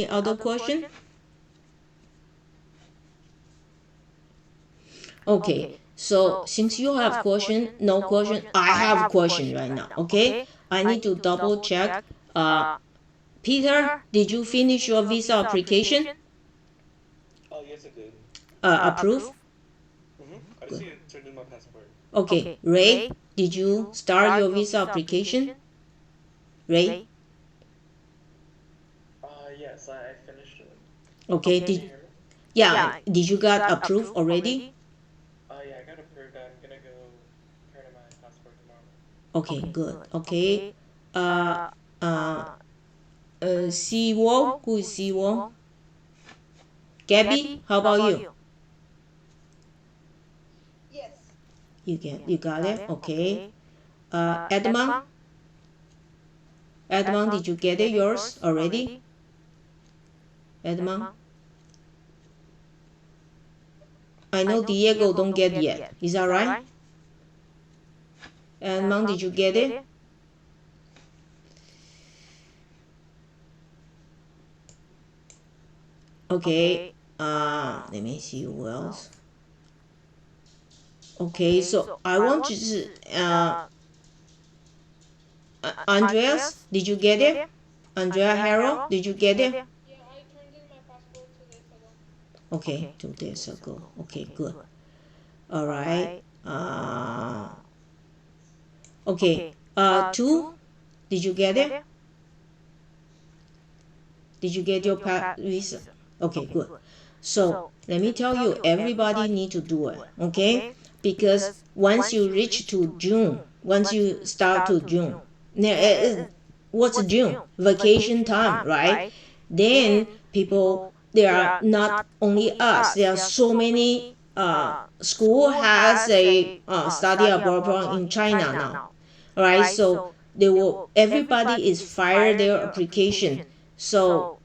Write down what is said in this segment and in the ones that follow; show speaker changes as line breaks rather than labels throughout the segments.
Any other question? Okay, so since you have question, no question, I have question right now. Okay, I need to double check. Peter, did you finish your visa application?
Oh, yes, I did.
Approve?
I see it turned in my passport.
Okay, Ray, did you start your visa application? Ray?
Yes, I finished it.
Okay,
Can you hear me?
did you got approved already?
Yeah, I got approved. I'm gonna go turn in my passport tomorrow.
Okay, good. Okay, uh, uh, Siwo, who is Siwo? Gabby, how about you? You got it. Okay. Edmond, Edmond, did you get it yours already? Edmond, I know Diego don't get yet. Is that right? Edmond, did you get it? Okay. Let me see who else. Okay, so I want to. Andreas, did you get it? Andrea Harrell, did you get it?
Yeah, I turned in my passport 2 days ago.
Okay, 2 days ago. Okay, good. All right. Okay. Two, did you get it? Did you get your visa? Okay, good. So let me tell you, everybody need to do it, okay? Because once you reach to June, once you start to June, what's June? Vacation time, right? Then people, there are not only us, there are so many school has a study abroad program in China now, right? So they will, everybody is fire their application. So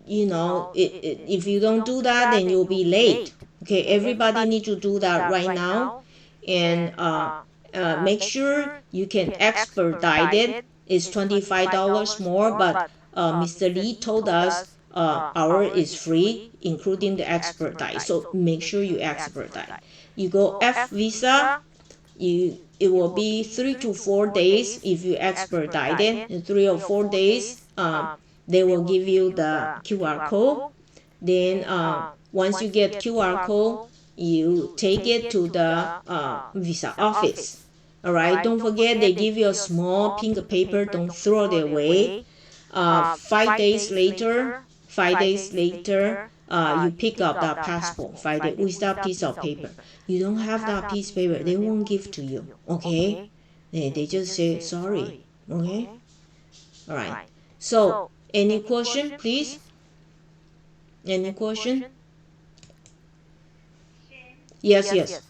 if you don't do that, then you'll be late. Okay, everybody need to do that right now, and make sure you can expedite it. It's $25 more, but Mr. Lee told us our is free, including the expedite. So make sure you expedite. You go F visa, it will be 3 to 4 days if you expedite it. In 3 or 4 days, they will give you the QR code. Then once you get QR code, you take it to the visa office. All right. Don't forget they give you a small pink paper. Don't throw it away. 5 days later, 5 days later, you pick up that passport 5 days with that piece of paper. You don't have that piece of paper, they won't give to you. Okay, they just say sorry. Okay, all right. So any question, please? Any question? Yes, yes.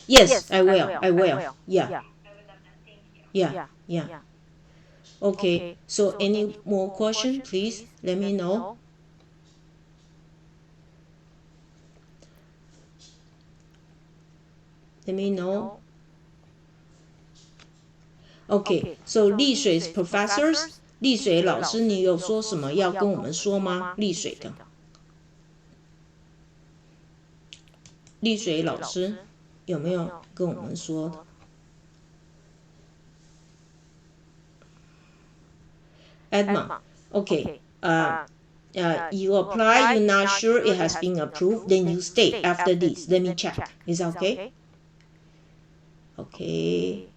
Yes, I will. I will. Yeah. Yeah. Yeah. Okay. So any more question, please let me know. Let me know. Okay. So 丽水 professors， 丽水老师，你有说什么要跟我们说吗？丽水的，丽水老师有没有跟我们说？Edmund. Okay. You apply, you're not sure it has been approved, then you stay after this. Let me check. Is that okay? Okay.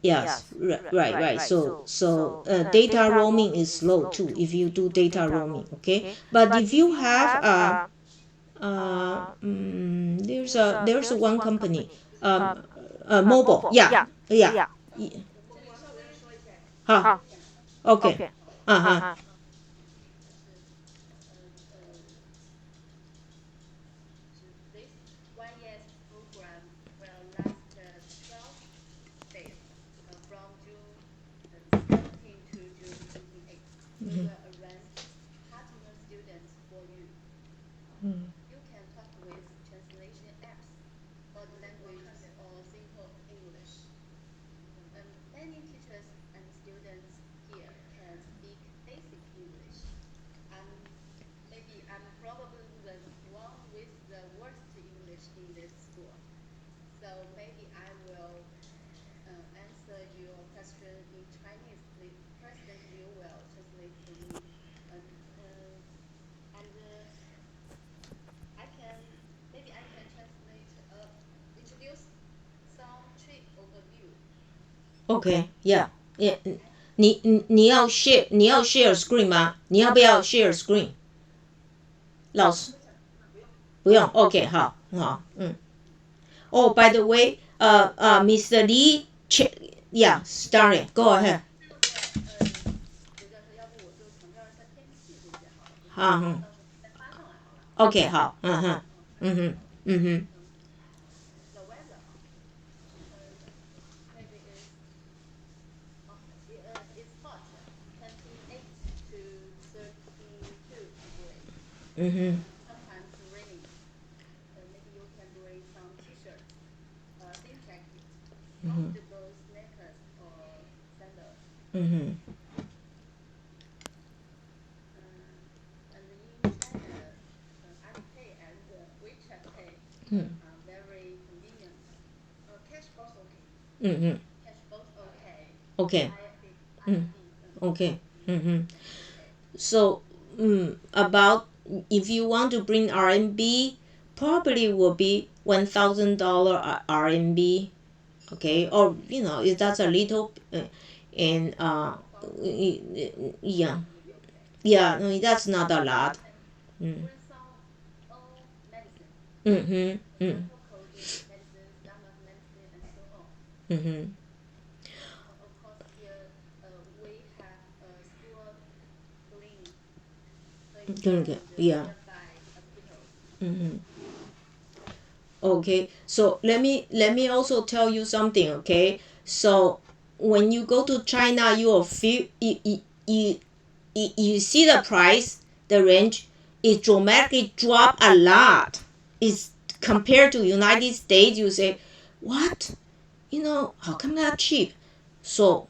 Yes, right. So data roaming is slow too if you do data roaming. Okay, but if you have there's a one company mobile. Yeah, yeah. 好，OK， OK， yeah，你要 share screen 吗？你要不要 share screen？老师不用。OK， 好，好，Oh, by the way, Mr. Lee, yeah, start it. Go ahead. 好，OK，好，嗯哼。嗯哼。嗯哼。嗯嗯OK，OK，So, about if you want to bring RMB, probably will be $1,000 RMB. Okay, or if that's a little, and yeah, yeah, no, that's not a lot. Mm. Mm-hmm. Mm. Mm-hmm. Good. Yeah. Mm-hmm. Okay, so let me also tell you something. Okay, so when you go to China, you will feel you see the price, the range, it dramatically drop a lot. It's compared to United States. You say, what? How come that cheap? So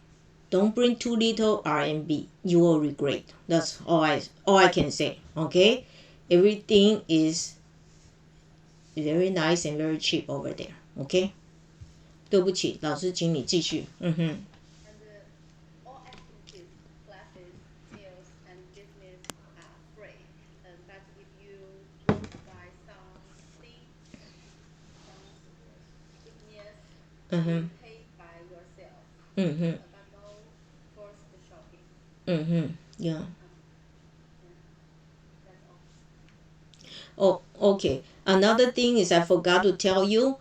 don't bring too little RMB. You will regret. That's all I can say. Okay, everything is very nice and very cheap over there. Okay，对不起，老师，请你继续。嗯哼。嗯哼。嗯哼。Yeah. Oh, okay. Another thing is I forgot to tell you.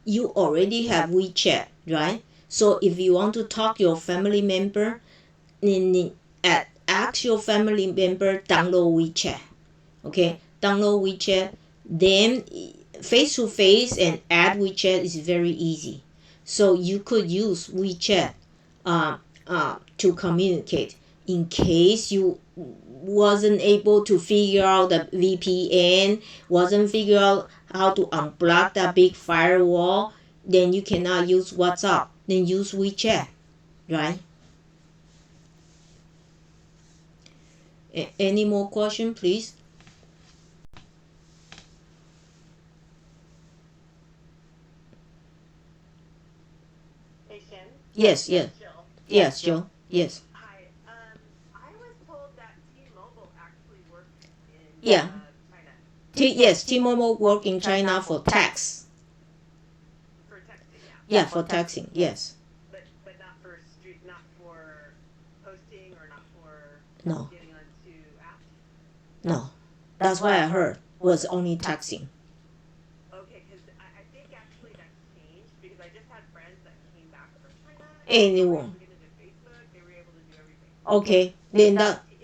You already have WeChat, right? So if you want to talk your family member, 你ask your family member download WeChat. Okay, download WeChat. Then face to face and add WeChat is very easy. So you could use WeChat to communicate in case you wasn't able to figure out the VPN, wasn't figure out how to unblock that big firewall, then you cannot use WhatsApp. Then use WeChat, right? Any more question, please?
Hey, Shin?
Yes, yes,
Jill.
yes, Joe. Yes.
Hi. I was told that T-Mobile actually works in
Yeah.
China
Yes, T-Mobile work in China for tax.
for texting, yeah,
Yeah, for taxing. Yes.
but not for not for posting or not for
No,
getting onto apps.
no. That's what I heard was only taxing.
Okay, because I think actually that's changed because I just had friends that came back from China and they were able
Anyone.
to get into Facebook. They were able to do everything.
Okay, then that.
If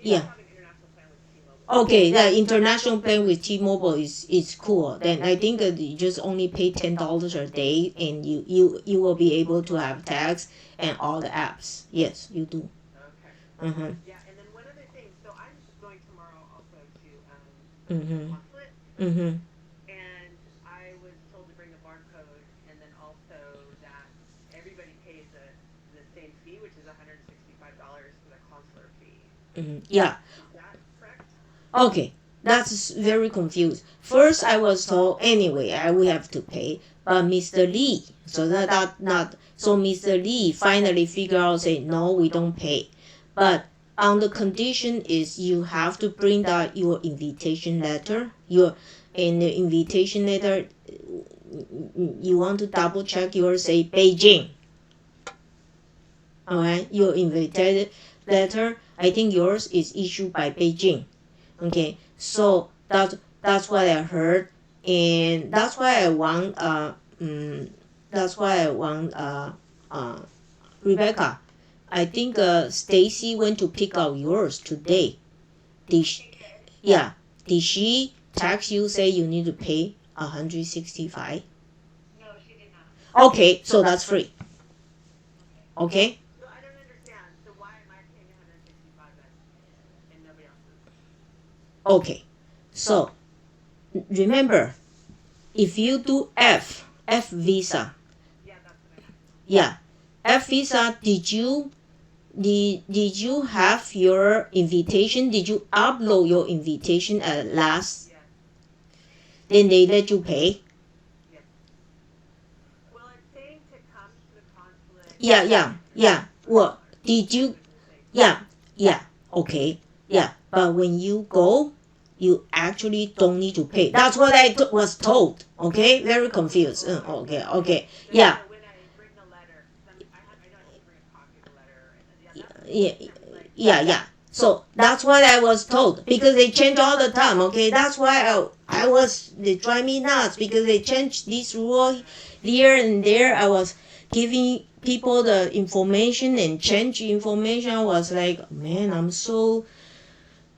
you
Yeah.
have an international plan with T-Mobile.
Okay, the international plan with T-Mobile is cool. Then I think that you just only pay $10 a day, and you will be able to have tax and all the apps. Yes, you do.
Okay.
Mhm.
Yeah, and then one other thing. So I'm going tomorrow also to the
Mhm.
consulate,
Mhm.
and I was told to bring a barcode, and then also that everybody pays the same fee, which is $165 for the consular fee.
Yeah.
Is that correct?
Okay, that's very confused. First, I was told anyway we have to pay, but Mr. Lee, so that not so Mr. Lee finally figure out, say no, we don't pay, but on the condition is you have to bring that your invitation letter, your and the invitation letter you want to double check your say Beijing. Alright, your invited letter, I think yours is issued by Beijing. Okay, so that's what I heard, and that's why I want Rebecca. I think Stacy went to pick out yours today. Did she, yeah, did she text you say you need to pay 165?
No, she did not.
Okay, so that's free. Okay.
So I don't understand. So why am I paying 165 and nobody else is?
Okay, so remember, if you do F visa,
Yeah, that's what I have.
yeah, F visa, did you have your invitation? Did you upload your invitation at last?
Yes.
Then they let you pay?
Yes. Well, it's saying to come to the consulate.
Yeah. Well, did you? Yeah. Okay. Yeah. But when you go, you actually don't need to pay. That's what I was told. Okay. Very confused. Okay. Yeah.
So when I bring the letter, I know I have to bring a copy of the letter.
Yeah. So that's what I was told, because they change all the time. Okay, that's why they drive me nuts, because they change this rule here and there. I was giving people the information and change information. I was like, man, I'm so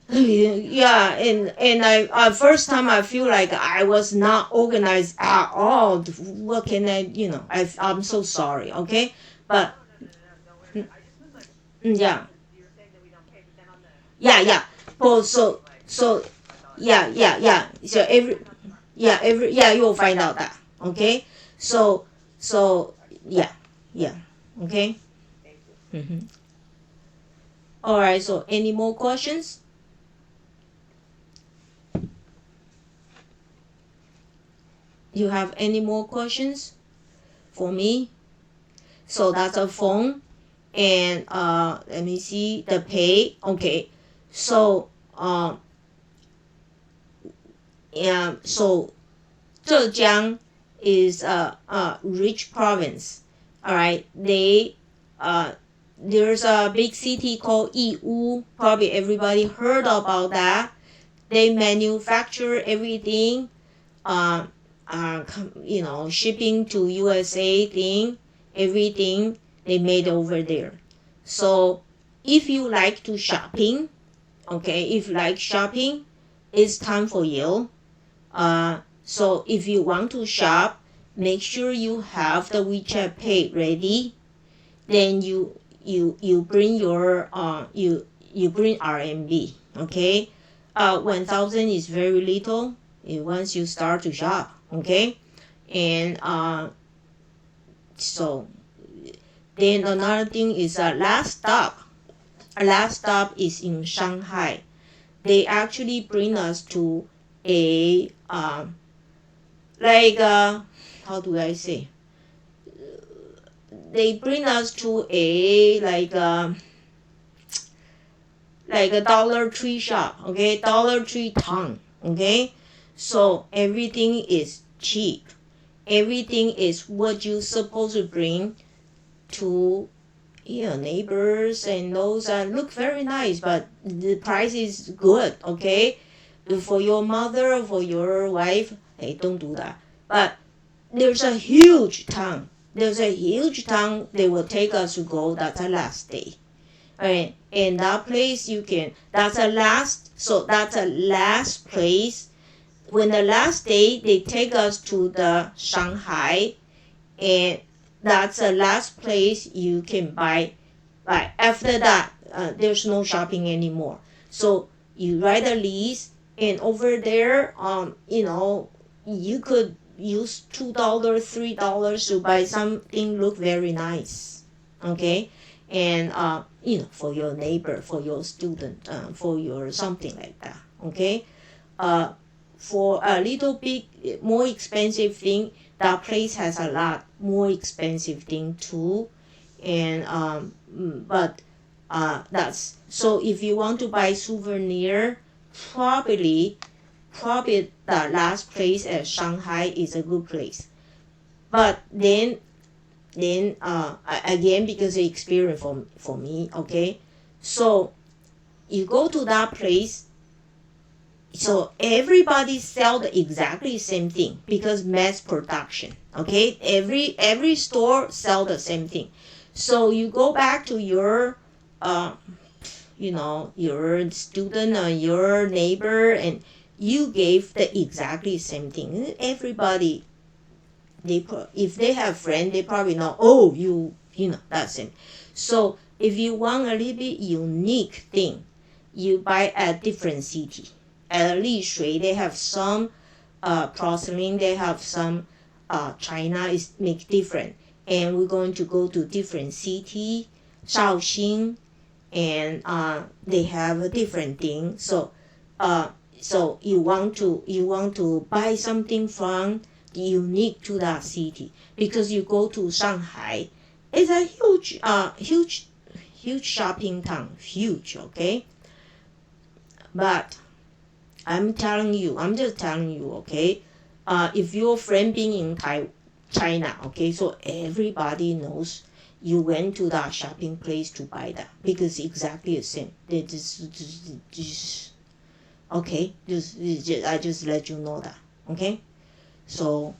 yeah, and I first time I feel like I was not organized at all. What can I'm so sorry. Okay, but
No, don't worry. I just was like,
yeah.
you were saying that we don't pay, but then on the
Yeah. Well, so yeah. So every you'll find out that. Okay. So yeah. Okay.
thank you.
All right. So any more questions? You have any more questions for me? So that's a phone, and let me see the pay. Okay. So yeah. So Zhejiang is a rich province. All right, there's a big city called Yiwu. Probably everybody heard about that. They manufacture everything. Uh, Shipping to USA thing, everything they made over there. So if you like to shopping, okay, if you like shopping, it's time for you. So if you want to shop, make sure you have the WeChat Pay ready. Then you bring your you bring RMB. Okay, 1,000 is very little once you start to shop. Okay, and so then another thing is last stop. Last stop is in Shanghai. They actually bring us to a how do I say? They bring us to a like a Dollar Tree shop. Okay, Dollar Tree town. Okay, so everything is cheap. Everything is what you supposed to bring to neighbors, and those look very nice, but the price is good. Okay, for your mother or for your wife, hey, don't do that. But there's a huge town. They will take us to go. That's the last day. Right. And that place that's a last place. When the last day they take us to the Shanghai, and that's the last place you can buy. But after that, there's no shopping anymore. So you write a lease, and over there, you could use $2, $3 to buy something look very nice. Okay, and for your neighbor, for your student, for your something like that. Okay, for a little bit more expensive thing, that place has a lot more expensive thing too, and but that's so if you want to buy souvenir, probably the last place at Shanghai is a good place. But then again, because the experience for me, okay, so you go to that place, so everybody sell the exactly same thing because mass production, okay, every store sell the same thing. So you go back to your your student or your neighbor, and you gave the exactly same thing. Everybody, if they have friend, they probably know, oh, that's it. So if you want a little bit unique thing, you buy at different city. At Lishui, they have some porcelain, they have some China is make different, and we're going to go to different city, Shaoxing, and they have a different thing. So you want to buy something from unique to that city, because you go to Shanghai, it's a huge shopping town, huge, okay. But I'm just telling you, okay. If your friend being in China, okay, so everybody knows you went to that shopping place to buy that because exactly the same. They okay, I just let you know that, okay. So